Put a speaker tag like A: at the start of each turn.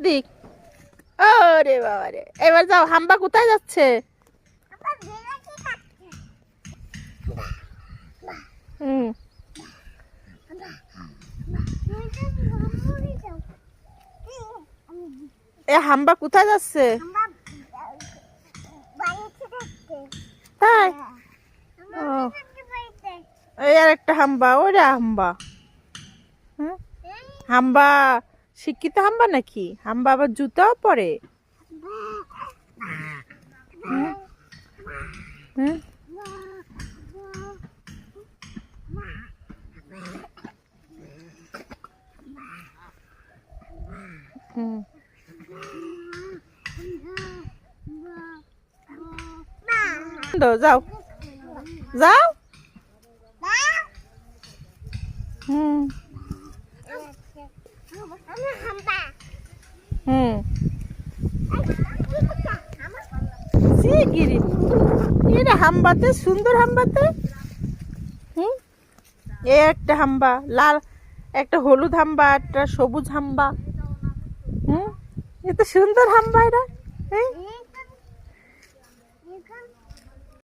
A: দিক ওরে বাবা রে, এবার যাও। হাম্বা কোথায় যাচ্ছে? হুম, এ হাম্বা কোথায় যাচ্ছে? তাই? ও, এই আর একটা হাম্বা, ওরে হাম্বা। হুম, হাম্বা শিক্ষিত হাম্বা নাকি? হাম্বা আবার জুতাও পরে। হুম, হুম, হুম। যাও যাও। হুম, হুম, গিরি এটা হাম্বাতে, সুন্দর হাম্বাতে। হুম, এ একটা হাম্বা, লাল একটা, হলুদ হাম্বা, একটা সবুজ হাম্বা। হুম, এ তো সুন্দর হাম্বা এরা। হ্যাঁ,